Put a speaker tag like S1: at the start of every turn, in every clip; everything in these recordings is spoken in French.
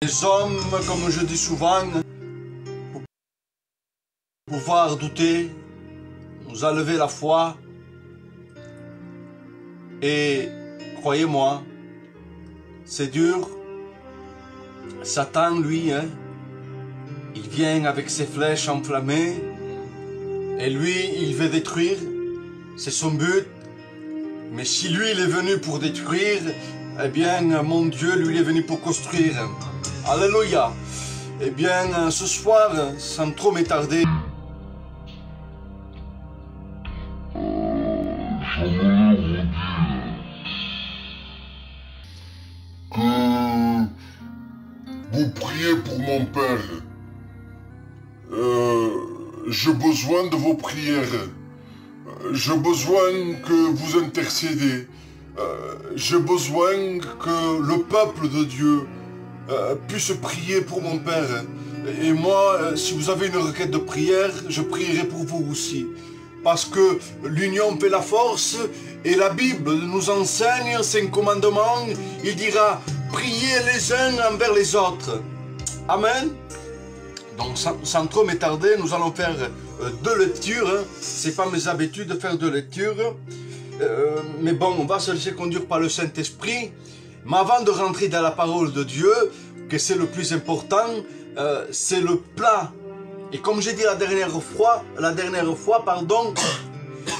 S1: Les hommes, comme je dis souvent, pour pouvoir douter, nous a levé la foi. Et croyez-moi, c'est dur. Satan, lui, il vient avec ses flèches enflammées. Et lui, il veut détruire. C'est son but. Mais si lui, il est venu pour détruire, eh bien, mon Dieu, lui, il est venu pour construire. Alléluia. Eh bien, ce soir, sans trop m'étarder,
S2: que vous priez pour mon père. J'ai besoin de vos prières. J'ai besoin que vous intercédez. J'ai besoin que le peuple de Dieu puisse prier pour mon père. Et moi, si vous avez une requête de prière, je prierai pour vous aussi. Parce que l'union fait la force et la Bible nous enseigne 5 commandements. Il dira, priez les uns envers les autres. Amen. Donc sans trop m'étarder, nous allons faire 2 lectures. C'est pas mes habitudes de faire 2 lectures. Mais bon, on va se laisser conduire par le Saint-Esprit. Mais avant de rentrer dans la parole de Dieu, que c'est le plus important, c'est le plat. Et comme j'ai dit la dernière fois,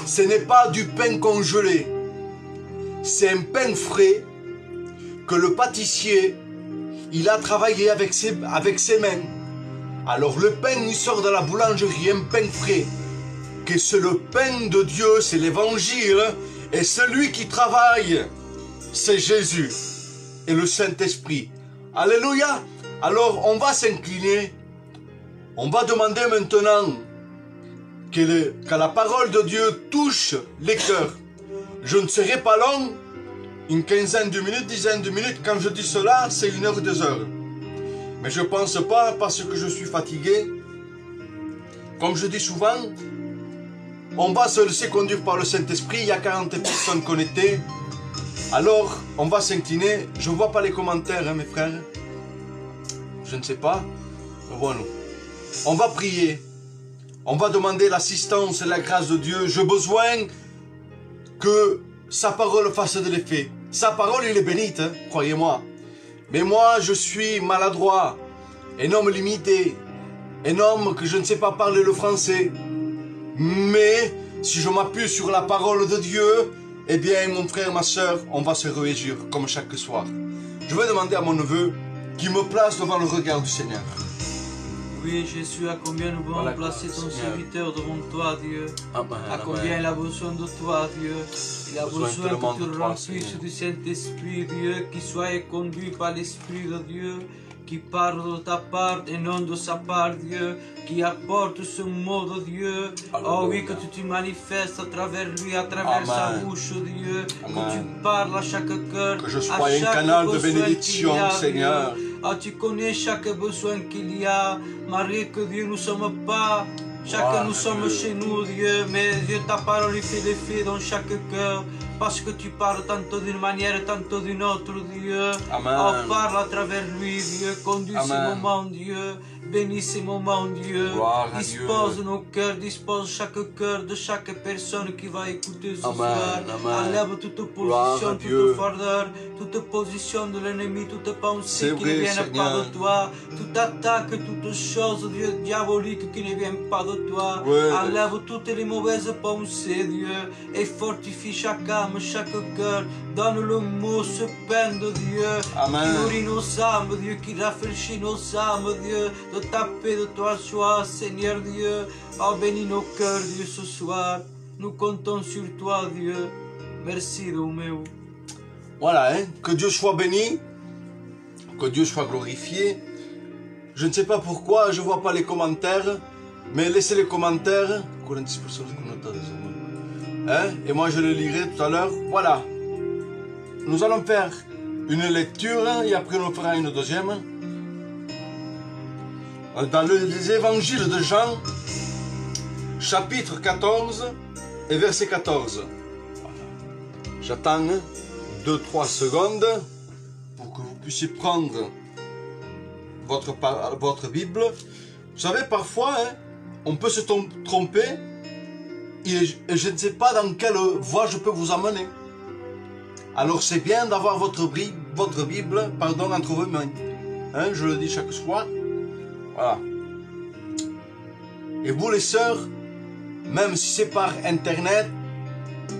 S2: ce n'est pas du pain congelé. C'est un pain frais que le pâtissier, il a travaillé avec ses mains. Alors le pain, il sort de la boulangerie, un pain frais. Que c'est le pain de Dieu, c'est l'évangile. Et celui qui travaille, c'est Jésus et le Saint-Esprit. Alléluia. Alors on va s'incliner. On va demander maintenant que la parole de Dieu touche les cœurs. Je ne serai pas long, une quinzaine de minutes, dizaine de minutes. Quand je dis cela, c'est 1 heure, 2 heures. Mais je ne pense pas parce que je suis fatigué. Comme je dis souvent, on va se laisser conduire par le Saint-Esprit. Il y a 40 personnes connectées. Alors, on va s'incliner. Je ne vois pas les commentaires, mes frères. Je ne sais pas. Voilà. On va prier. On va demander l'assistance et la grâce de Dieu. J'ai besoin que sa parole fasse de l'effet. Sa parole, il est bénite, croyez-moi. Mais moi, je suis maladroit, un homme limité, un homme que je ne sais pas parler le français. Mais si je m'appuie sur la parole de Dieu, eh bien, mon frère, ma soeur, on va se réjouir comme chaque soir. Je vais demander à mon neveu qu'il me place devant le regard du Seigneur.
S3: Oui, Jésus, à combien nous voulons placer ton serviteur devant toi, Dieu.
S1: Amen,
S3: à combien il a besoin de toi, Dieu. Il a besoin que tu le remplisses du Saint-Esprit, Dieu, qui soit conduit par l'Esprit de Dieu, qui parle de ta part et non de sa part, Dieu, qui apporte ce mot de Dieu. Oh oui, que tu te manifestes à travers lui, à travers sa bouche, Dieu. Amen. Que tu parles à chaque cœur.
S1: Que je sois un canal de bénédiction, Seigneur.
S3: Ah, tu connais chaque besoin qu'il y a. Marie, que Dieu, nous ne sommes pas. Chacun nous sommes chez nous, Dieu. Mais Dieu, ta parole fait l'effet dans chaque cœur. Parce que tu parles tantôt d'une manière, tantôt d'une autre, Dieu.
S1: Amen.
S3: Oh, parle à travers lui, Dieu. Conduis ces moments, Dieu. Bénis ces moments, Dieu. Dispose nos cœurs, dispose chaque cœur de chaque personne qui va écouter ce soir. Enlève toute position, toute fardeur, toute position de l'ennemi, toute pensée qui ne vient pas de toi, toute attaque, toute chose, Dieu, diabolique qui ne vient pas de toi. Enlève toutes les mauvaises pensées, Dieu, et fortifie chaque âme, chaque cœur. Donne le mot, ce pain de Dieu, qui nourrit nos âmes, Dieu, qui rafraîchit nos âmes, Dieu, de ta paix, de ta joie, Seigneur Dieu. Oh, bénis nos cœurs, Dieu, ce soir. Nous comptons sur toi, Dieu. Merci, Dieu.
S1: Voilà, que Dieu soit béni, que Dieu soit glorifié. Je ne sais pas pourquoi, je ne vois pas les commentaires, mais laissez les commentaires. Et moi, je les lirai tout à l'heure. Voilà. Nous allons faire une lecture et après on fera une deuxième. Dans les évangiles de Jean, chapitre 14 et verset 14. J'attends 2-3 secondes pour que vous puissiez prendre votre Bible. Vous savez, parfois, hein, on peut se tromper et je ne sais pas dans quelle voie je peux vous amener. Alors c'est bien d'avoir votre Bible entre vos mains. Hein, je le dis chaque soir. Voilà. Et vous les sœurs, même si c'est par internet,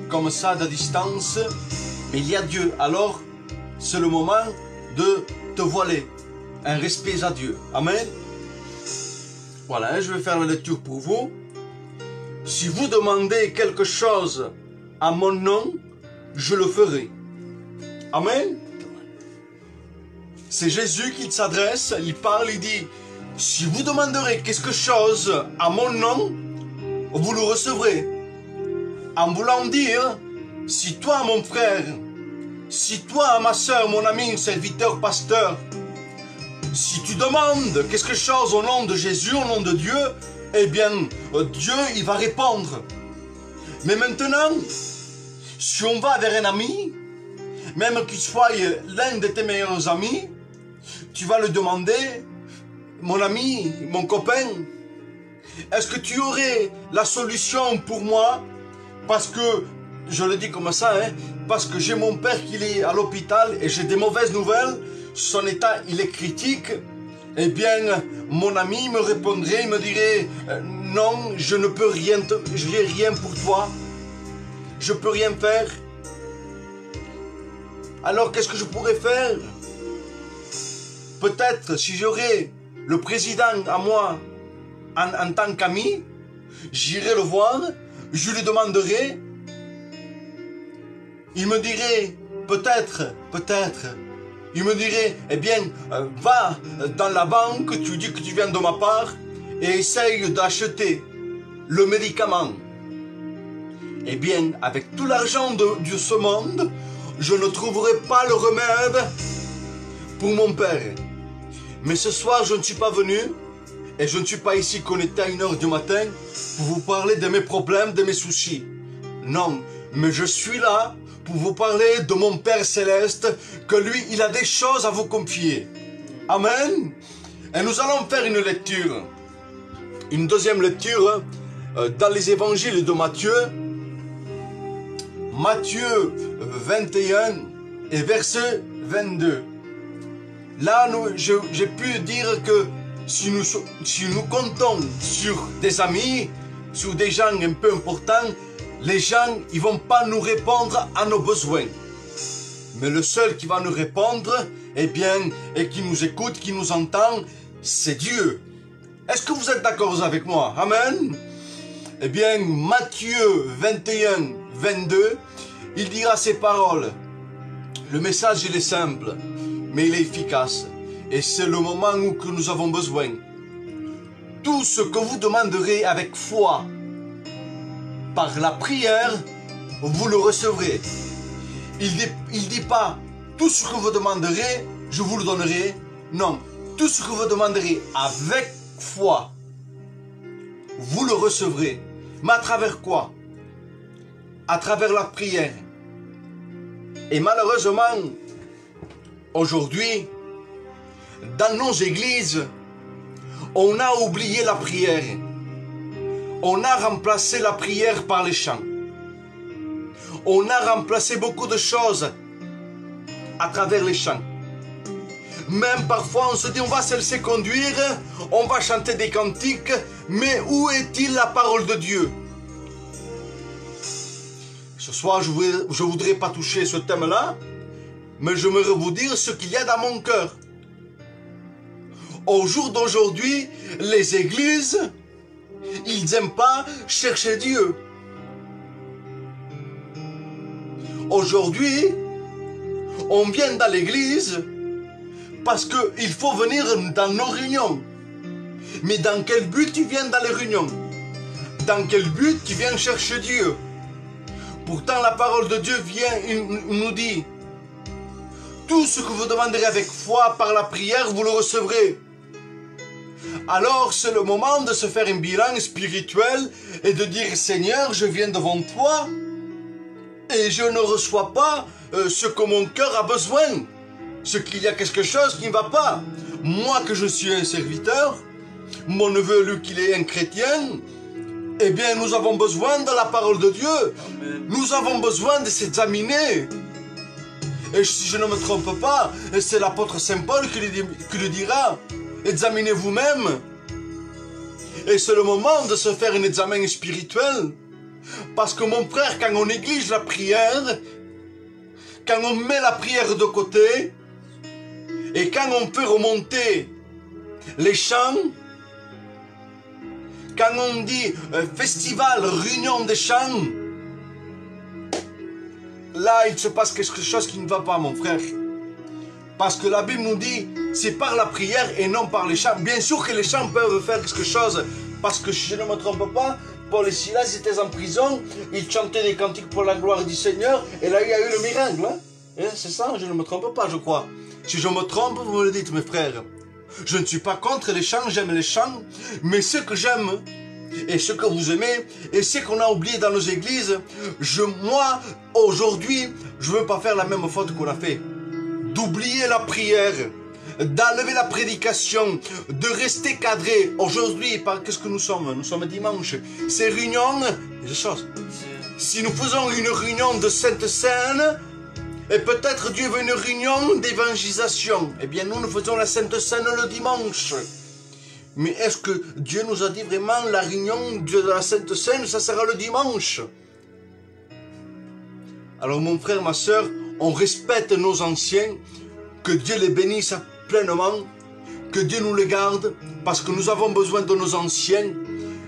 S1: comme ça de distance, mais il y a Dieu. Alors c'est le moment de te voiler. Un respect à Dieu. Amen. Voilà, hein, je vais faire la lecture pour vous. Si vous demandez quelque chose à mon nom, je le ferai. Amen. C'est Jésus qui s'adresse, il parle, il dit, si vous demanderez quelque chose à mon nom, vous le recevrez. En voulant dire, si toi mon frère, si toi ma soeur, mon ami, serviteur, pasteur, si tu demandes quelque chose au nom de Jésus, au nom de Dieu, eh bien, Dieu, il va répondre. Mais maintenant, si on va vers un ami, même qu'il soit l'un de tes meilleurs amis, tu vas le demander, mon ami, mon copain, est-ce que tu aurais la solution pour moi? Parce que, je le dis comme ça, hein, parce que j'ai mon père qui est à l'hôpital et j'ai des mauvaises nouvelles, son état il est critique, eh bien mon ami me répondrait, il me dirait non, je ne peux rien, je n'ai rien pour toi, je peux rien faire. Alors qu'est-ce que je pourrais faire? Peut-être si j'aurais le président à moi en tant qu'ami, j'irai le voir, je lui demanderai, il me dirait peut-être, il me dirait, eh bien, va dans la banque, tu dis que tu viens de ma part, et essaye d'acheter le médicament. Eh bien, avec tout l'argent de ce monde, je ne trouverai pas le remède pour mon père. Mais ce soir, je ne suis pas venu, et je ne suis pas ici connecté à 1h du matin pour vous parler de mes problèmes, de mes soucis. Non, mais je suis là pour vous parler de mon Père Céleste, que lui, il a des choses à vous confier. Amen. Et nous allons faire une lecture, une deuxième lecture dans les évangiles de Matthieu. Matthieu 21 et verset 22. Là, j'ai pu dire que si nous comptons sur des amis, sur des gens un peu importants, les gens, ils ne vont pas nous répondre à nos besoins. Mais le seul qui va nous répondre, eh bien, et qui nous écoute, qui nous entend, c'est Dieu. Est-ce que vous êtes d'accord avec moi? Amen. Eh bien, Matthieu 21, 22, il dira ces paroles. Le message, il est simple, mais il est efficace. Et c'est le moment où que nous avons besoin. Tout ce que vous demanderez avec foi, par la prière, vous le recevrez. Il dit pas, tout ce que vous demanderez, je vous le donnerai. Non, tout ce que vous demanderez avec foi, vous le recevrez. Mais à travers quoi? À travers la prière. Et malheureusement, aujourd'hui, dans nos églises, on a oublié la prière. On a remplacé la prière par les chants. On a remplacé beaucoup de choses à travers les chants. Même parfois on se dit on va se laisser conduire, on va chanter des cantiques, mais où est-il la parole de Dieu? Ce soir je voudrais pas toucher ce thème-là, mais j'aimerais vous dire ce qu'il y a dans mon cœur. Au jour d'aujourd'hui, les églises, ils n'aiment pas chercher Dieu. Aujourd'hui, on vient dans l'église parce qu'il faut venir dans nos réunions. Mais dans quel but tu viens dans les réunions? Dans quel but tu viens chercher Dieu? Pourtant la parole de Dieu nous dit, tout ce que vous demanderez avec foi par la prière, vous le recevrez. Alors c'est le moment de se faire un bilan spirituel et de dire, Seigneur, je viens devant toi et je ne reçois pas ce que mon cœur a besoin. Ce qu'il y a quelque chose qui ne va pas.
S2: moi que je suis un serviteur, mon neveu lui qu'il est un chrétien, eh bien nous avons besoin de la parole de Dieu.
S3: Amen.
S2: Nous avons besoin de s'examiner. Et si je ne me trompe pas, c'est l'apôtre Saint Paul qui le dira, examinez vous-même. Et c'est le moment de se faire un examen spirituel. Parce que mon frère, quand on néglige la prière, quand on met la prière de côté, et quand on fait remonter les chants, quand on dit festival, réunion des chants, là il se passe quelque chose qui ne va pas, mon frère. Parce que la Bible nous dit, c'est par la prière et non par les chants. Bien sûr que les chants peuvent faire quelque chose, parce que si je ne me trompe pas, Paul et Silas étaient en prison, ils chantaient des cantiques pour la gloire du Seigneur, et là il y a eu le miracle. Hein? C'est ça, je ne me trompe pas, je crois. Si je me trompe, vous me le dites, mes frères. Je ne suis pas contre les chants, j'aime les chants, mais ce que j'aime, et ce que vous aimez, et ce qu'on a oublié dans nos églises, moi, aujourd'hui, je ne veux pas faire la même faute qu'on a fait. D'oublier la prière, d'enlever la prédication, de rester cadré. Aujourd'hui, qu'est-ce que nous sommes? Nous sommes dimanche. Ces réunions, des choses. Si nous faisons une réunion de Sainte Seine, et peut-être Dieu veut une réunion d'évangélisation, eh bien nous faisons la Sainte Seine le dimanche. Mais est-ce que Dieu nous a dit vraiment la réunion de la Sainte Seine, ça sera le dimanche? Alors mon frère, ma soeur, on respecte nos anciens, que Dieu les bénisse pleinement, que Dieu nous les garde, parce que nous avons besoin de nos anciens.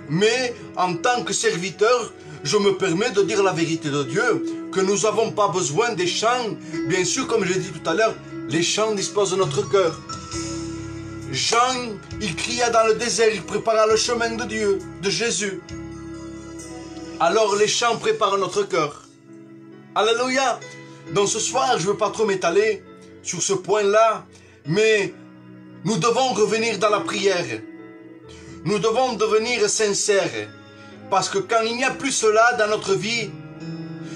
S2: Mais en tant que serviteur, je me permets de dire la vérité de Dieu, que nous n'avons pas besoin des chants. Bien sûr, comme je l'ai dit tout à l'heure, les chants disposent de notre cœur. Jean, il cria dans le désert, il prépara le chemin de Dieu, de Jésus. Alors les chants préparent notre cœur. Alléluia. Donc ce soir, je ne veux pas trop m'étaler sur ce point-là, mais nous devons revenir dans la prière. Nous devons devenir sincères. Parce que quand il n'y a plus cela dans notre vie,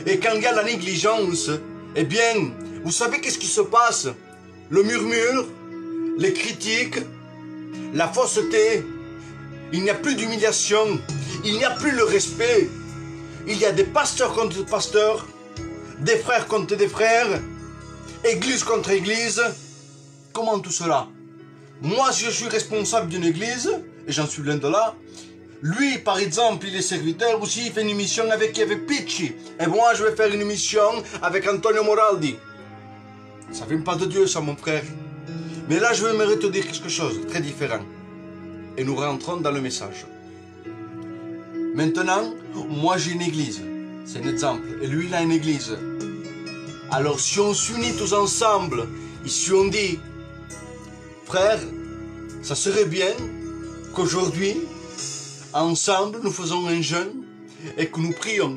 S2: et quand il y a la négligence, eh bien, vous savez qu'est-ce qui se passe? Le murmure, les critiques, la fausseté, il n'y a plus d'humiliation, il n'y a plus le respect. Il y a des pasteurs contre des pasteurs, des frères contre des frères, église contre église. Comment tout cela? Moi, si je suis responsable d'une église, et j'en suis l'un de là, lui, par exemple, il est serviteur aussi, il fait une émission avec Picci. Et moi, je vais faire une émission avec Antonio Moraldi. Ça ne vient pas de Dieu, ça, mon frère. Mais là, je vais te dire quelque chose de très différent. Et nous rentrons dans le message. Maintenant, moi, j'ai une église. C'est un exemple. Et lui, il a une église. Alors, si on s'unit tous ensemble, et si on dit, frère, ça serait bien qu'aujourd'hui, ensemble, nous faisons un jeûne et que nous prions.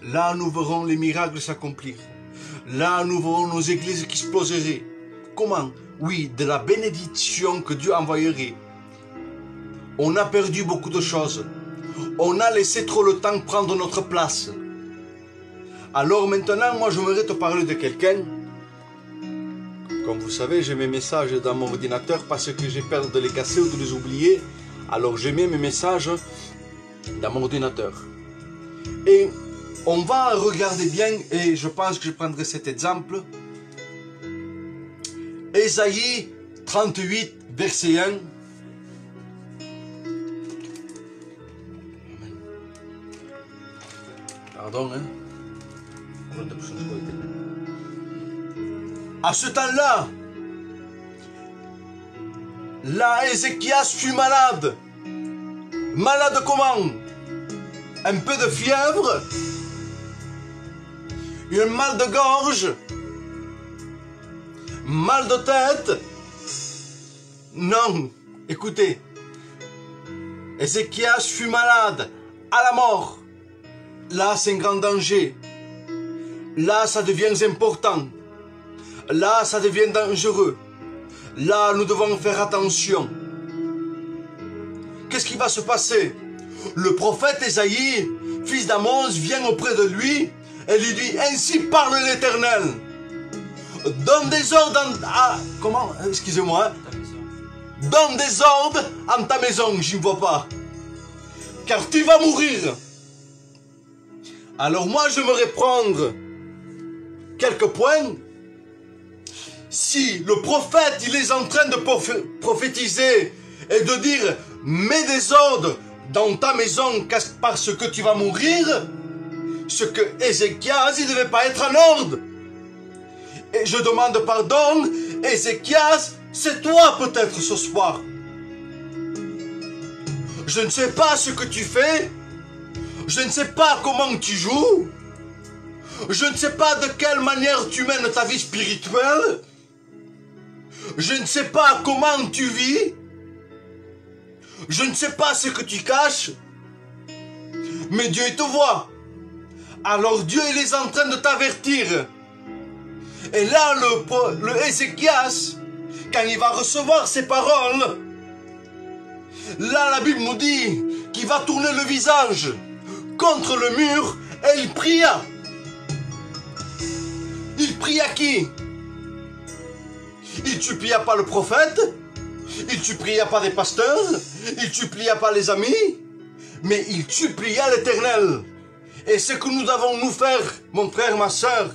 S2: Là, nous verrons les miracles s'accomplir. Là, nous verrons nos églises qui exploseraient. Comment? Oui, de la bénédiction que Dieu envoyerait. On a perdu beaucoup de choses. On a laissé trop le temps prendre notre place. Alors maintenant, moi, j'aimerais te parler de quelqu'un. Comme vous savez, j'ai mes messages dans mon ordinateur parce que j'ai peur de les casser ou de les oublier. Alors j'ai mis mes messages dans mon ordinateur. Et on va regarder bien, et je pense que je prendrai cet exemple. Ésaïe 38, verset 1. Pardon, hein. À ce temps-là, Ézéchias fut malade. Malade comment? Un peu de fièvre, un mal de gorge, mal de tête. Non, écoutez, Ézéchias fut malade à la mort. Là, c'est un grand danger. Là, ça devient important. Là, ça devient dangereux. Là, nous devons faire attention. Qu'est-ce qui va se passer? Le prophète Ésaïe, fils d'Amos, vient auprès de lui et lui dit, ainsi parle l'Éternel. donne des ordres comment? Excusez-moi. Donne des ordres en ta maison, je ne vois pas. Car tu vas mourir. Alors moi, j'aimerais prendre quelques points. Si le prophète, il est en train de prophétiser et de dire, mets des ordres dans ta maison parce que tu vas mourir, ce que Ézéchias, il ne devait pas être en ordre. Et je demande pardon, Ézéchias, c'est toi peut-être ce soir. Je ne sais pas ce que tu fais, je ne sais pas comment tu joues, je ne sais pas de quelle manière tu mènes ta vie spirituelle, je ne sais pas comment tu vis, je ne sais pas ce que tu caches, mais Dieu il te voit. Alors Dieu il est en train de t'avertir. Et là le Ézéchias, quand il va recevoir ces paroles, là la Bible nous dit qu'il va tourner le visage contre le mur et il pria. Il pria qui? Il ne supplia pas le prophète, il ne supplia pas des pasteurs, il ne supplia pas les amis, mais il supplia l'Éternel. Et ce que nous devons nous faire, mon frère, ma soeur.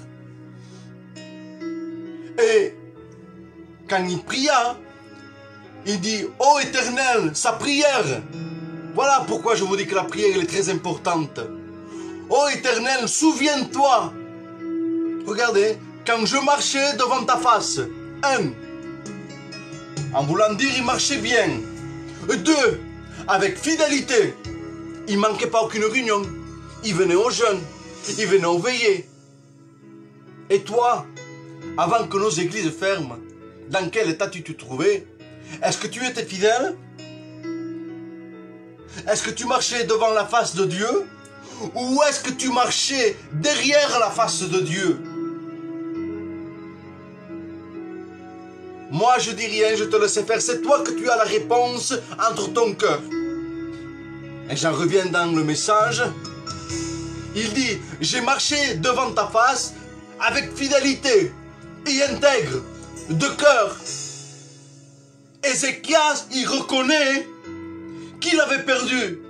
S2: Et quand il pria, il dit, ô Éternel, sa prière. Voilà pourquoi je vous dis que la prière elle est très importante. Ô Éternel, souviens-toi. Regardez, quand je marchais devant ta face, 1, en voulant dire il marchait bien. 2, avec fidélité. Il ne manquait pas aucune réunion. Il venait aux jeunes, il venait aux veillées. Et toi, avant que nos églises ferment, dans quel état tu te trouvais? Est-ce que tu étais fidèle? Est-ce que tu marchais devant la face de Dieu? Ou est-ce que tu marchais derrière la face de Dieu? Moi, je dis rien, je te laisse faire. C'est toi que tu as la réponse entre ton cœur. Et j'en reviens dans le message. Il dit, j'ai marché devant ta face avec fidélité et intègre, de cœur. Ézéchias, il reconnaît qu'il avait perdu.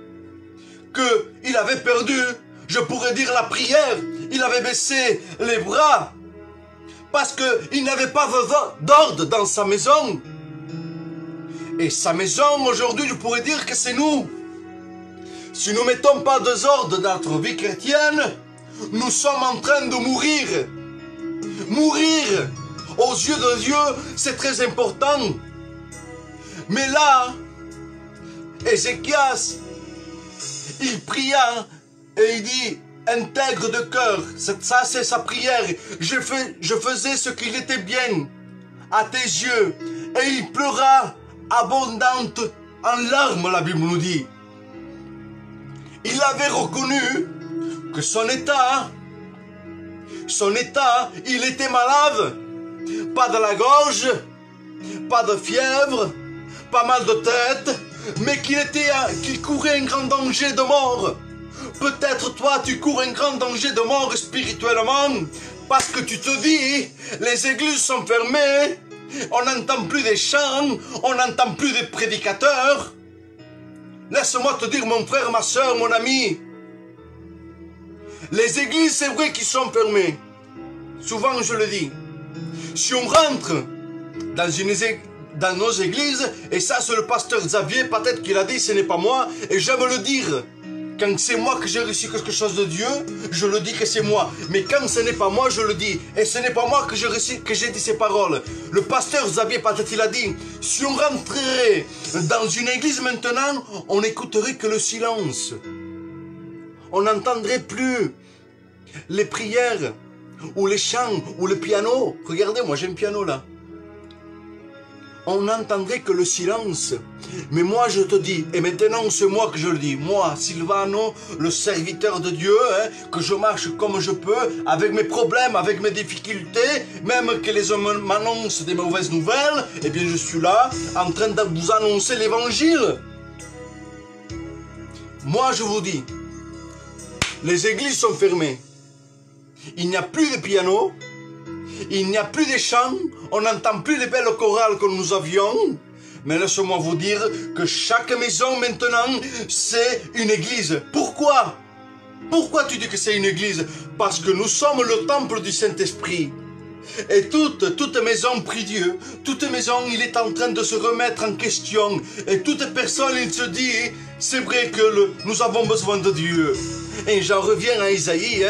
S2: Qu'il avait perdu, je pourrais dire la prière. Il avait baissé les bras. Parce qu'il n'avait pas d'ordre dans sa maison. Et sa maison, aujourd'hui, je pourrais dire que c'est nous. Si nous ne mettons pas d'ordre dans notre vie chrétienne, nous sommes en train de mourir. Mourir aux yeux de Dieu, c'est très important. Mais là, Ézéchias, il pria et il dit, intègre de cœur, ça c'est sa prière. Je faisais ce qu'il était bien à tes yeux. Et il pleura abondante en larmes, la Bible nous dit. Il avait reconnu que son état, il était malade. Pas de la gorge, pas de fièvre, pas mal de tête, mais qu'il courait un grand danger de mort. Peut-être toi, tu cours un grand danger de mort spirituellement, parce que tu te dis, les églises sont fermées, on n'entend plus des chants, on n'entend plus des prédicateurs. Laisse-moi te dire, mon frère, ma soeur, mon ami, les églises, c'est vrai qu'ils sont fermées. Souvent, je le dis. Si on rentre dans nos églises, et ça, c'est le pasteur Xavier, peut-être qu'il a dit, ce n'est pas moi, et j'aime le dire. Quand c'est moi que j'ai reçu quelque chose de Dieu, je le dis que c'est moi. Mais quand ce n'est pas moi, je le dis. Et ce n'est pas moi que j'ai dit ces paroles. Le pasteur Xavier, peut-être il a dit, si on rentrerait dans une église maintenant, on n'écouterait que le silence. On n'entendrait plus les prières, ou les chants, ou le piano. Regardez, moi j'ai un piano là. On n'entendrait que le silence. Mais moi je te dis, et maintenant c'est moi que je le dis, moi Silvano, le serviteur de Dieu, que je marche comme je peux, avec mes problèmes, avec mes difficultés, même que les hommes m'annoncent des mauvaises nouvelles, eh bien je suis là, en train de vous annoncer l'évangile. Moi je vous dis, les églises sont fermées. Il n'y a plus de piano, Il n'y a plus de chants, on n'entend plus les belles chorales que nous avions. Mais laissez-moi vous dire que chaque maison maintenant, c'est une église. Pourquoi? Pourquoi tu dis que c'est une église? Parce que nous sommes le temple du Saint-Esprit. Et toute maison prie Dieu. Toute maison, il est en train de se remettre en question. Et toute personne, il se dit, c'est vrai que nous avons besoin de Dieu. Et j'en reviens à Isaïe,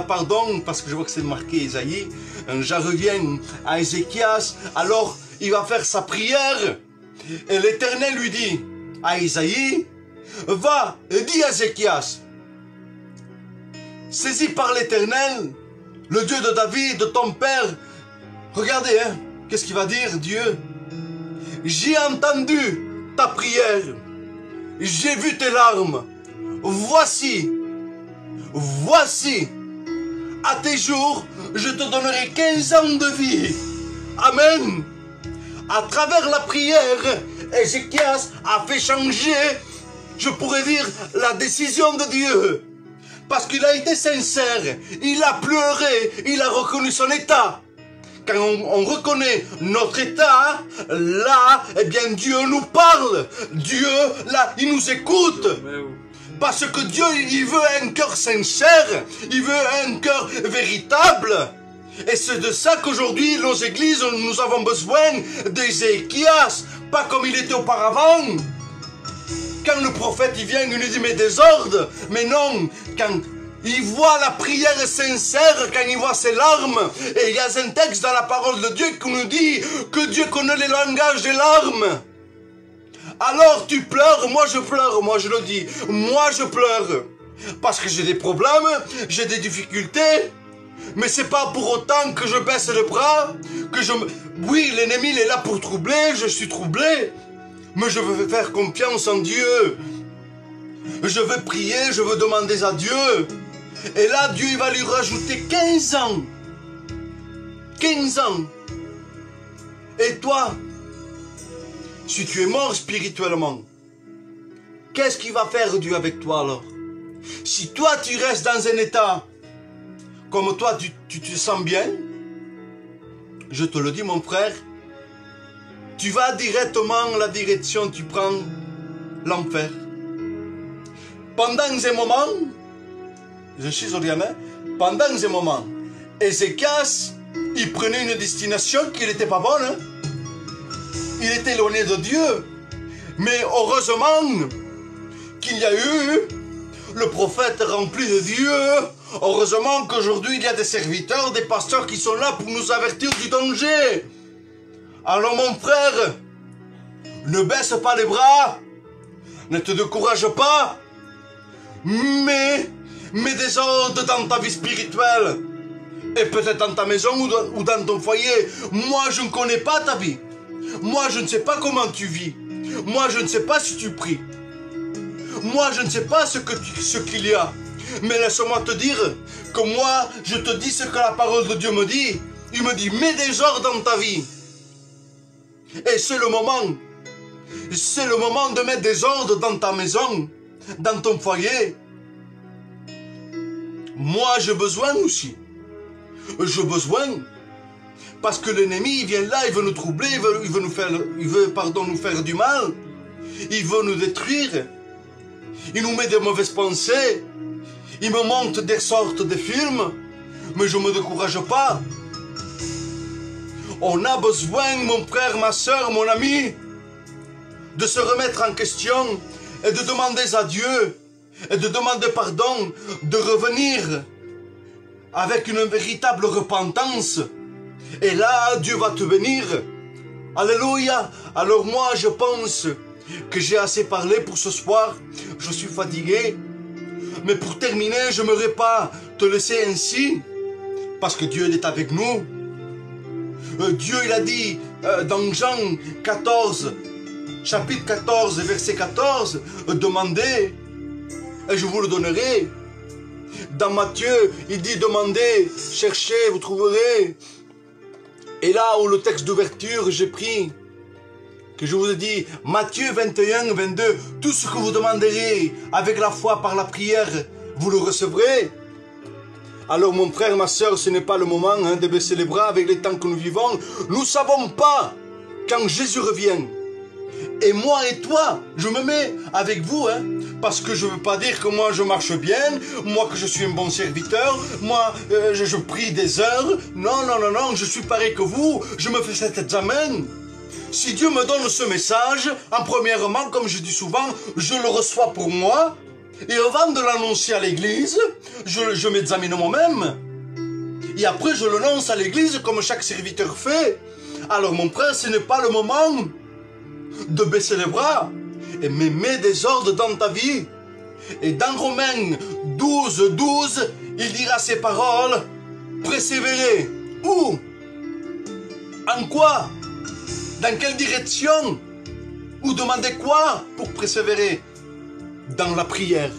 S2: pardon, parce que je vois que c'est marqué Isaïe. J'en reviens à Ézéchias. Alors, il va faire sa prière. Et l'Éternel lui dit à Isaïe, va et dis à Ézéchias, saisi par l'Éternel, le Dieu de David, de ton père. Regardez, qu'est-ce qu'il va dire, Dieu? J'ai entendu ta prière, j'ai vu tes larmes. Voici, à tes jours, je te donnerai 15 ans de vie. Amen. À travers la prière, Ézéchias a fait changer, je pourrais dire, la décision de Dieu. Parce qu'il a été sincère, il a pleuré, il a reconnu son état. Quand on reconnaît notre état, là, eh bien Dieu nous parle. Dieu, là, il nous écoute. Parce que Dieu, il veut un cœur sincère, il veut un cœur véritable. Et c'est de ça qu'aujourd'hui, nos églises, nous avons besoin d'Ézéchias, pas comme il était auparavant. Quand le prophète il vient, il nous dit mais désordre. Mais non, quand il voit la prière sincère, quand il voit ses larmes, et il y a un texte dans la parole de Dieu qui nous dit que Dieu connaît les langages des larmes. Alors tu pleures, moi je pleure, moi je le dis, moi je pleure. Parce que j'ai des problèmes, j'ai des difficultés. Mais c'est pas pour autant que je baisse les bras, que je me... Oui, l'ennemi il est là pour troubler, je suis troublé. Mais je veux faire confiance en Dieu. Je veux prier, je veux demander à Dieu. Et là, Dieu il va lui rajouter 15 ans. 15 ans. Et toi, si tu es mort spirituellement, qu'est-ce qu'il va faire Dieu avec toi alors? Si toi tu restes dans un état comme toi tu te sens bien, je te le dis mon frère, tu vas directement la direction, tu prends l'enfer. Pendant un moment, je suis Oriana, pendant un moment, Ézéchias, il prenait une destination qui n'était pas bonne. Hein? Il était éloigné de Dieu. Mais heureusement qu'il y a eu le prophète rempli de Dieu. Heureusement qu'aujourd'hui il y a des serviteurs, des pasteurs qui sont là pour nous avertir du danger. Alors mon frère, ne baisse pas les bras, ne te décourage pas, mais des ordres dans ta vie spirituelle. Et peut-être dans ta maison ou dans ton foyer. Moi je ne connais pas ta vie. Moi je ne sais pas comment tu vis. Moi je ne sais pas si tu pries. Moi je ne sais pas ce qu'il y a. Mais laisse-moi te dire que moi je te dis ce que la parole de Dieu me dit. Il me dit mets des ordres dans ta vie. Et c'est le moment de mettre des ordres dans ta maison, dans ton foyer. Moi j'ai besoin aussi. J'ai besoin. Parce que l'ennemi il vient là, il veut nous troubler, il veut nous faire du mal. Il veut nous détruire. Il nous met des mauvaises pensées. Il me montre des sortes de films. Mais je ne me décourage pas. On a besoin, mon frère, ma soeur, mon ami, de se remettre en question et de demander à Dieu et de demander pardon, de revenir avec une véritable repentance. Et là, Dieu va te bénir. Alléluia. Alors moi, je pense que j'ai assez parlé pour ce soir. Je suis fatigué. Mais pour terminer, je n'aimerais pas te laisser ainsi. Parce que Dieu est avec nous. Dieu, il a dit dans Jean 14, chapitre 14, verset 14, demandez et je vous le donnerai. Dans Matthieu, il dit demandez, cherchez, vous trouverez. Et là où le texte d'ouverture, j'ai pris, que je vous ai dit, Matthieu 21, 22, tout ce que vous demanderez avec la foi par la prière, vous le recevrez. Alors mon frère, ma soeur, ce n'est pas le moment de baisser les bras avec les temps que nous vivons. Nous ne savons pas quand Jésus revient. Et moi et toi, je me mets avec vous, parce que je ne veux pas dire que moi je marche bien, moi que je suis un bon serviteur, moi je prie des heures. Non, non, non, non, je suis pareil que vous, je me fais cet examen. Si Dieu me donne ce message, en premièrement, comme je dis souvent, je le reçois pour moi. Et avant de l'annoncer à l'église, je m'examine moi-même. Et après, je le lance à l'église comme chaque serviteur fait. Alors mon frère, ce n'est pas le moment de baisser les bras. Mais mets des ordres dans ta vie. Et dans Romains 12, 12, il dira ces paroles. Persévérer. Où? En quoi? Dans quelle direction? Ou demander quoi pour persévérer? Dans la prière.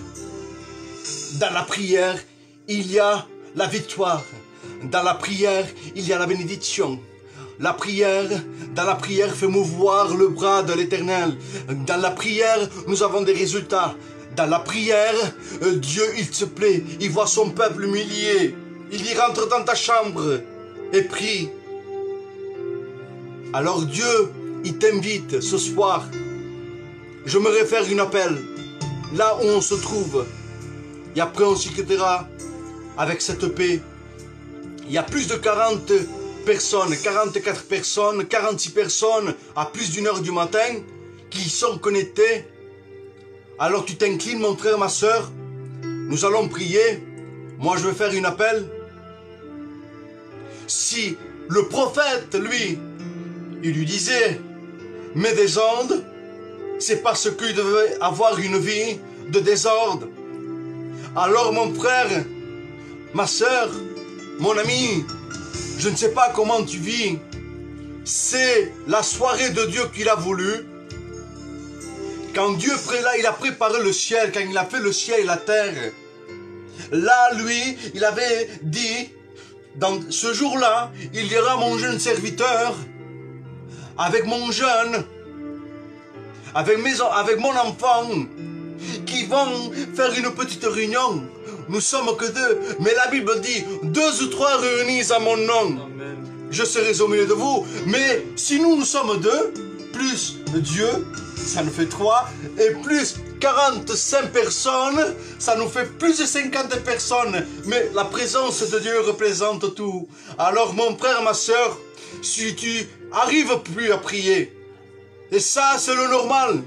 S2: Dans la prière, il y a la victoire. Dans la prière, il y a la bénédiction. La prière, dans la prière, fait mouvoir le bras de l'Éternel. Dans la prière, nous avons des résultats. Dans la prière, Dieu, il se plaît. Il voit son peuple humilié. Il y rentre dans ta chambre et prie. Alors Dieu, il t'invite ce soir. Je me réfère à un appel. Là où on se trouve. Et après on s'y quittera avec cette paix. Il y a plus de 40 personnes, 44 personnes, 46 personnes à plus d'une heure du matin qui sont connectées. Alors tu t'inclines mon frère, ma soeur. Nous allons prier. Moi je vais faire un appel. Si le prophète, lui, il lui disait, mets des ondes, c'est parce qu'il devait avoir une vie de désordre. Alors mon frère, ma soeur, mon ami, je ne sais pas comment tu vis. C'est la soirée de Dieu qu'il a voulu. Quand Dieu il a préparé le ciel, quand il a fait le ciel et la terre, là, lui, il avait dit, dans ce jour-là, il y aura mon jeune serviteur, avec mon jeune, avec mon enfant, qui vont faire une petite réunion. Nous sommes que deux, mais la Bible dit, 2 ou 3 réunis à mon nom. Amen. Je serai au milieu de vous. Mais si nous sommes 2, plus Dieu, ça nous fait 3, et plus 45 personnes, ça nous fait plus de 50 personnes. Mais la présence de Dieu représente tout. Alors mon frère, ma soeur, si tu arrives plus à prier, et ça c'est le normal,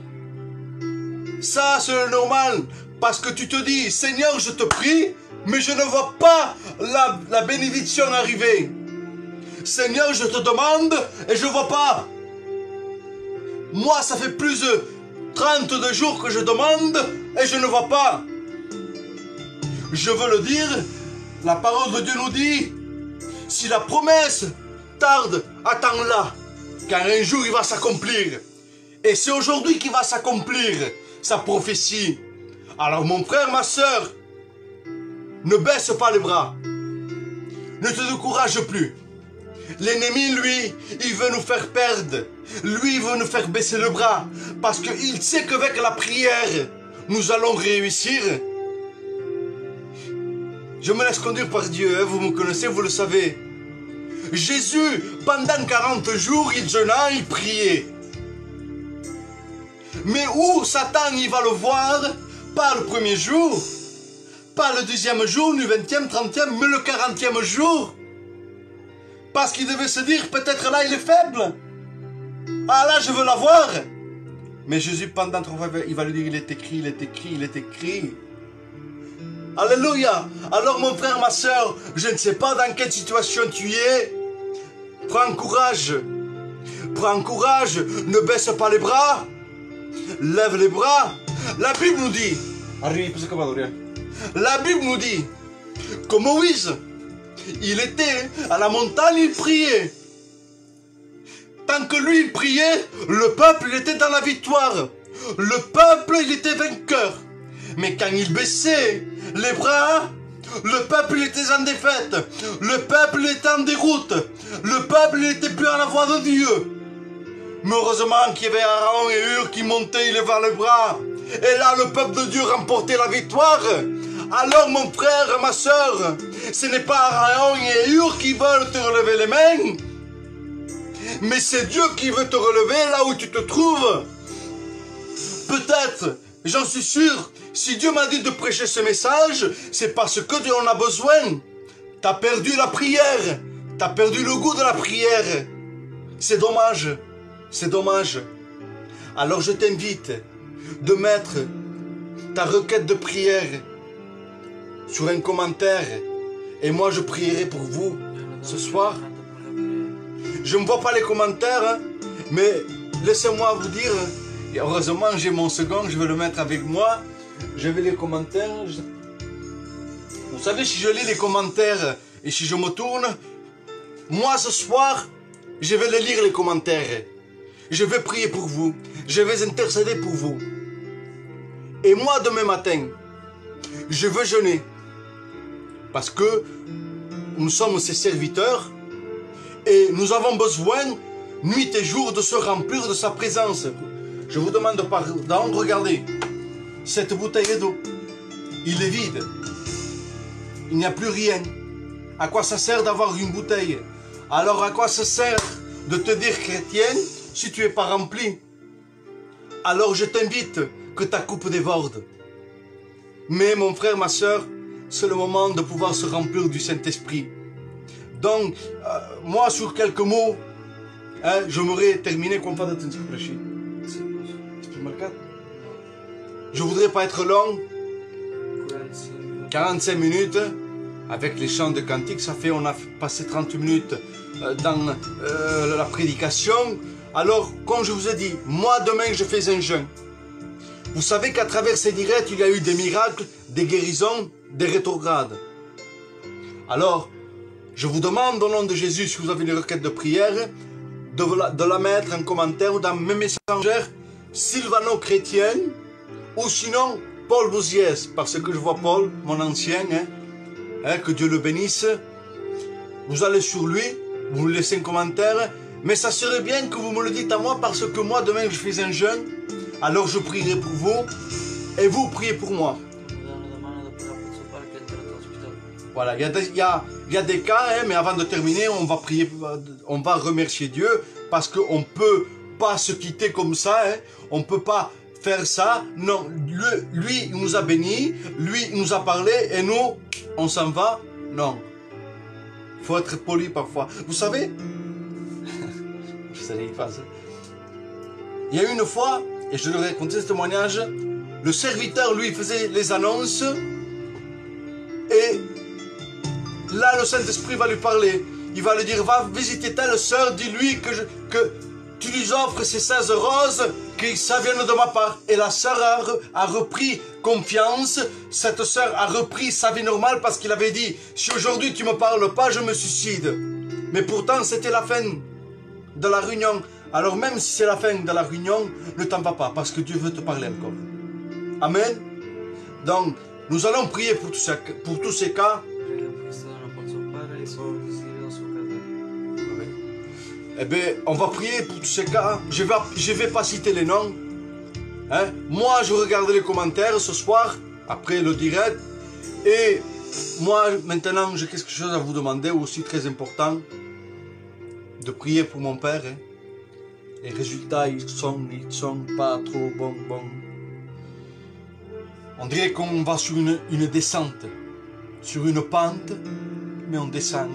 S2: ça c'est le normal, parce que tu te dis, Seigneur, je te prie, mais je ne vois pas la bénédiction arriver. Seigneur, je te demande et je ne vois pas. Moi, ça fait plus de 32 jours que je demande et je ne vois pas. Je veux le dire, la parole de Dieu nous dit, si la promesse tarde, attends-la, car un jour il va s'accomplir. Et c'est aujourd'hui qu'il va s'accomplir sa prophétie. Alors mon frère, ma soeur, ne baisse pas les bras. Ne te décourage plus. L'ennemi, lui, il veut nous faire perdre. Lui, il veut nous faire baisser le bras. Parce qu'il sait qu'avec la prière, nous allons réussir. Je me laisse conduire par Dieu, vous me connaissez, vous le savez. Jésus, pendant 40 jours, il jeûna, il priait. Mais où Satan, il va le voir? Pas le premier jour, pas le 2e jour, ni 20e, 30e, mais le 40e jour. Parce qu'il devait se dire, peut-être là il est faible. Ah là, je veux l'avoir. Mais Jésus, pendant 3 fois, il va lui dire, il est écrit, il est écrit, il est écrit. Alléluia. Alors mon frère, ma soeur, je ne sais pas dans quelle situation tu es. Prends courage. Prends courage. Ne baisse pas les bras. Lève les bras. La Bible nous dit, que Moïse, il était à la montagne, il priait. Tant que lui, il priait, le peuple, il était dans la victoire. Le peuple, il était vainqueur. Mais quand il baissait les bras, le peuple, il était en défaite. Le peuple, il était en déroute. Le peuple, il n'était plus à la voix de Dieu. Mais heureusement qu'il y avait Aaron et Hur qui montaient, ils levaient les bras. Et là, le peuple de Dieu remportait la victoire. Alors, mon frère, ma soeur, Ce n'est pas Aaron et Hur qui veulent te relever les mains, mais c'est Dieu qui veut te relever là où tu te trouves. Peut-être, j'en suis sûr, si Dieu m'a dit de prêcher ce message, c'est parce que Dieu en a besoin. Tu as perdu la prière, tu as perdu le goût de la prière. C'est dommage, c'est dommage. Alors je t'invite de mettre ta requête de prière sur un commentaire et moi je prierai pour vous ce soir. Je ne vois pas les commentaires, hein, mais laissez-moi vous dire, et heureusement j'ai mon second, je vais le mettre avec moi. Je vais les commentaires. Vous savez, si je lis les commentaires et si je me tourne, moi ce soir, je vais les lire les commentaires. Je vais prier pour vous. Je vais intercéder pour vous. Et moi demain matin, je veux jeûner. Parce que nous sommes ses serviteurs et nous avons besoin, nuit et jour, de se remplir de sa présence. Je vous demande pardon, regardez, cette bouteille d'eau, il est vide. Il n'y a plus rien. À quoi ça sert d'avoir une bouteille? Alors à quoi ça sert de te dire chrétien si tu n'es pas rempli? Alors je t'invite que ta coupe déborde. Mais mon frère, ma soeur, c'est le moment de pouvoir se remplir du Saint-Esprit. Donc, moi, sur quelques mots, hein, je m'aurais terminé comme pas de je voudrais pas être long. 45 minutes avec les chants de cantique, ça fait, on a passé 30 minutes dans la prédication. Alors, comme je vous ai dit, moi demain je fais un jeûne. Vous savez qu'à travers ces directs, il y a eu des miracles, des guérisons, des rétrogrades. Alors, je vous demande au nom de Jésus, si vous avez une requête de prière, de la mettre en commentaire ou dans mes messengers, Sylvano Chrétien, ou sinon Paul Bouziès, parce que je vois Paul, mon ancien, que Dieu le bénisse. Vous allez sur lui, vous lui laissez un commentaire, mais ça serait bien que vous me le dites à moi, parce que moi demain je fais un jeûne, alors je prierai pour vous, et vous priez pour moi. Voilà, il y a des cas, mais avant de terminer, on va prier, on va remercier Dieu, parce qu'on ne peut pas se quitter comme ça, on ne peut pas faire ça. Non, lui, il nous a bénis, lui, il nous a parlé, et nous, on s'en va. Non. Il faut être poli parfois. Vous savez, je sais il passe. Il y a une fois, et je leur ai raconté ce témoignage, le serviteur, lui, faisait les annonces, et là, le Saint-Esprit va lui parler. Il va lui dire, va visiter telle sœur, dis-lui que tu lui offres ces 16 roses, que ça vienne de ma part. Et la sœur a repris confiance. Cette sœur a repris sa vie normale parce qu'il avait dit, si aujourd'hui tu ne me parles pas, je me suicide. Mais pourtant, c'était la fin de la réunion. Alors même si c'est la fin de la réunion, ne t'en va pas parce que Dieu veut te parler encore. Amen. Donc, nous allons prier pour tous ces cas. Eh bien, on va prier pour tous ces cas. Je vais pas citer les noms. Hein? Moi, je regarde les commentaires ce soir, après le direct. Et moi, maintenant, j'ai quelque chose à vous demander aussi très important. De prier pour mon père. Hein? Les résultats, ils sont pas trop bons. On dirait qu'on va sur une descente, sur une pente, mais on descend.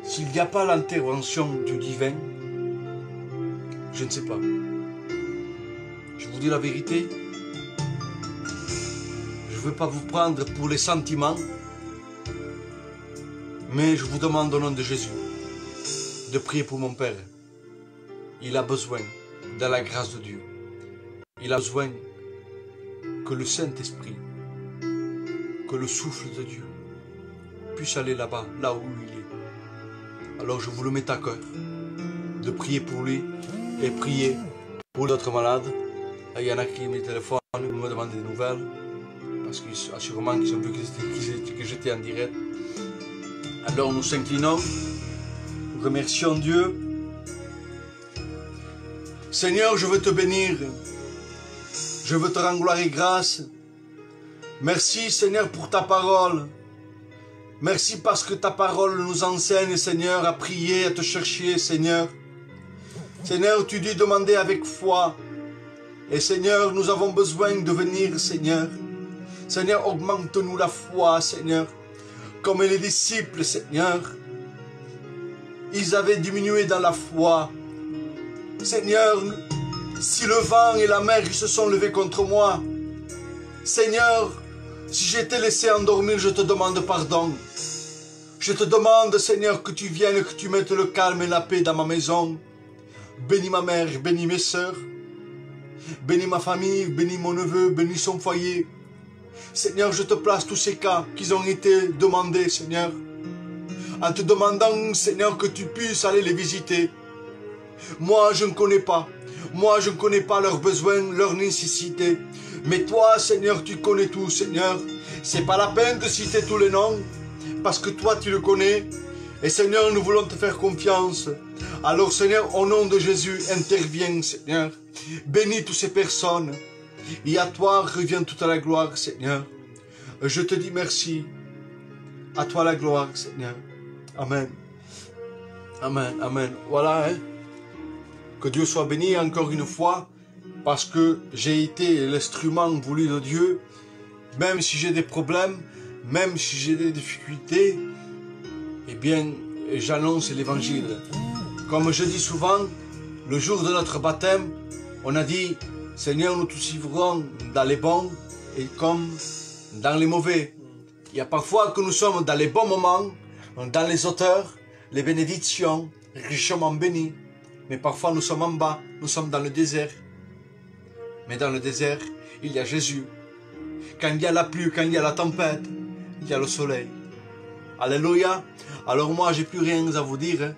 S2: S'il n'y a pas l'intervention du divin, je ne sais pas. Je vous dis la vérité. Je ne veux pas vous prendre pour les sentiments, mais je vous demande au nom de Jésus de prier pour mon Père. Il a besoin de la grâce de Dieu. Il a besoin que le Saint-Esprit, que le souffle de Dieu puisse aller là-bas, là où il est. Alors je vous le mets à cœur de prier pour lui et prier pour d'autres malades. Il y en a qui me téléphonent, me demandent des nouvelles, parce qu'assurément qu'ils ont vu que j'étais en direct. Alors nous s'inclinons, nous remercions Dieu. Seigneur, je veux te bénir, je veux te rendre gloire et grâce, Merci Seigneur pour ta parole. Merci parce que ta parole nous enseigne, Seigneur, à prier, à te chercher, Seigneur. Seigneur, tu dis demander avec foi. Et Seigneur, nous avons besoin de venir, Seigneur. Seigneur, augmente-nous la foi, Seigneur. Comme les disciples, Seigneur. Ils avaient diminué dans la foi. Seigneur, si le vent et la mer ils se sont levés contre moi, Seigneur, si j'ai été laissé endormir, je te demande pardon. Je te demande, Seigneur, que tu viennes, que tu mettes le calme et la paix dans ma maison. Bénis ma mère, bénis mes sœurs. Bénis ma famille, bénis mon neveu, bénis son foyer. Seigneur, je te place tous ces cas qui ont été demandés, Seigneur. En te demandant, Seigneur, que tu puisses aller les visiter. Moi, je ne connais pas. Moi, je ne connais pas leurs besoins, leurs nécessités. Mais toi, Seigneur, tu connais tout, Seigneur. C'est pas la peine de citer tous les noms, parce que toi, tu le connais. Et Seigneur, nous voulons te faire confiance. Alors, Seigneur, au nom de Jésus, interviens, Seigneur. Bénis toutes ces personnes. Et à toi revient toute la gloire, Seigneur. Je te dis merci. À toi la gloire, Seigneur. Amen. Amen, amen. Voilà, hein. Que Dieu soit béni encore une fois, parce que j'ai été l'instrument voulu de Dieu. Même si j'ai des problèmes, même si j'ai des difficultés, eh bien, j'annonce l'évangile. Comme je dis souvent, le jour de notre baptême, on a dit, Seigneur, nous te suivrons dans les bons et comme dans les mauvais. Il y a parfois que nous sommes dans les bons moments, dans les hauteurs, les bénédictions, richement bénis. Mais parfois nous sommes en bas, nous sommes dans le désert. Mais dans le désert, il y a Jésus. Quand il y a la pluie, quand il y a la tempête, il y a le soleil. Alléluia. Alors moi, j'ai plus rien à vous dire.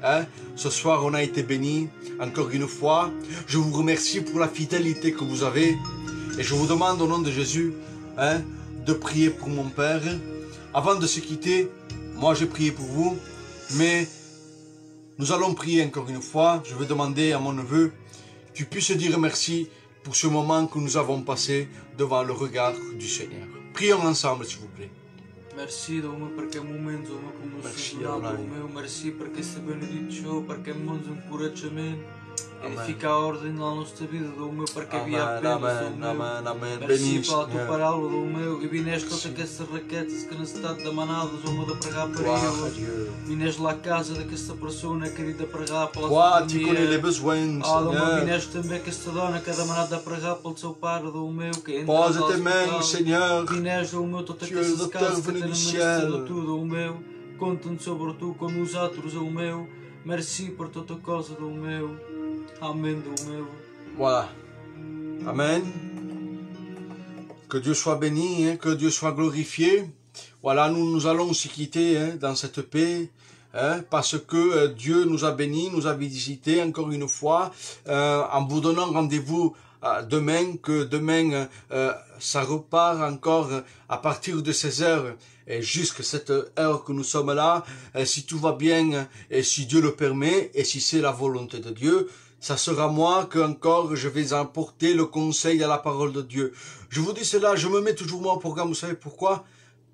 S2: Hein? Ce soir, on a été bénis. Encore une fois, je vous remercie pour la fidélité que vous avez. Et je vous demande au nom de Jésus, hein, de prier pour mon Père. Avant de se quitter, moi j'ai prié pour vous. Mais nous allons prier encore une fois. Je vais demander à mon neveu que tu puisses dire merci pour ce moment que nous avons passé devant le regard du Seigneur. Prions ensemble, s'il vous plaît.
S3: Merci, Domnul, perché momentul meu cum nu știu, Domnul, merci perché se benedicció, perché mânzi un curățământ, edifica ordem la nossa vida, Domnul, perché via apenas, Domnul, merci pela tua palavra, Domnul, e vineste todas essas raquetas que necessitam de manadas, Domnul, de pregar para eles, vineste lá a casa daquela pessoa querida pregar pela sua família, Domnul, vineste também que esta dona que é manada a pregar pelo seu pai, Domnul, que entra no hospital, vineste, Domnul, todas essas casas que têm merecido tudo, Domnul, conta-nos sobre tu com os outros, Domnul, merci por toda coisa, Domnul. Amen, Domnul.
S2: Voilà. Amen. Que Dieu soit béni, hein, que Dieu soit glorifié. Voilà, nous allons aussi quitter, hein, dans cette paix, hein, parce que Dieu nous a bénis, nous a visités encore une fois, en vous donnant rendez-vous demain, que demain ça repart encore à partir de 16h et jusqu'à cette heure que nous sommes là, si tout va bien et si Dieu le permet et si c'est la volonté de Dieu, ça sera moi que encore je vais apporter le conseil à la parole de Dieu. Je vous dis cela, je me mets toujours moi au programme, vous savez pourquoi?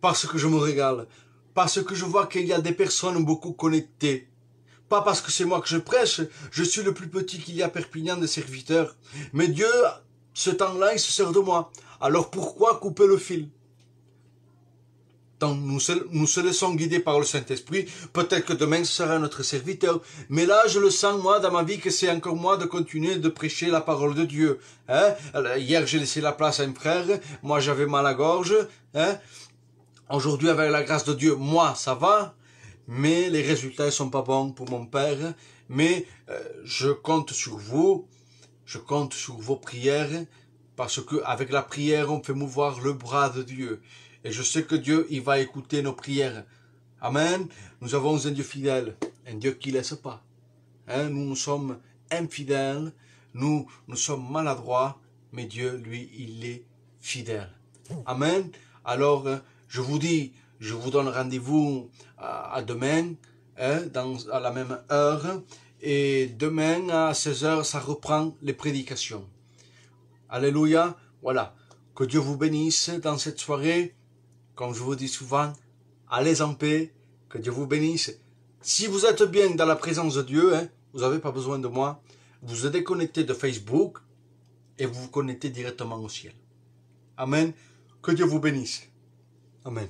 S2: Parce que je me régale, parce que je vois qu'il y a des personnes beaucoup connectées. Pas parce que c'est moi que je prêche, je suis le plus petit qu'il y a à Perpignan de serviteurs. Mais Dieu, ce temps-là, il se sert de moi. Alors pourquoi couper le fil? Donc nous se laissons guider par le Saint-Esprit. Peut-être que demain ce sera notre serviteur. Mais là, je le sens, moi, dans ma vie, que c'est encore moi de continuer de prêcher la parole de Dieu. Hein? Hier, j'ai laissé la place à un frère. Moi, j'avais mal à la gorge. Hein? Aujourd'hui, avec la grâce de Dieu, moi, ça va. Mais les résultats ne sont pas bons pour mon Père. Mais je compte sur vous. Je compte sur vos prières. Parce que avec la prière, on fait mouvoir le bras de Dieu. Et je sais que Dieu, il va écouter nos prières. Amen. Nous avons un Dieu fidèle, un Dieu qui ne laisse pas. Hein? Nous sommes infidèles, nous sommes maladroits, mais Dieu, lui, il est fidèle. Amen. Alors, je vous dis, je vous donne rendez-vous à demain, hein, à la même heure. Et demain, à 16h, ça reprend les prédications. Alléluia. Voilà. Que Dieu vous bénisse dans cette soirée. Comme je vous dis souvent, allez en paix. Que Dieu vous bénisse. Si vous êtes bien dans la présence de Dieu, hein, vous n'avez pas besoin de moi. Vous vous déconnectez de Facebook et vous vous connectez directement au ciel. Amen. Que Dieu vous bénisse. Amen.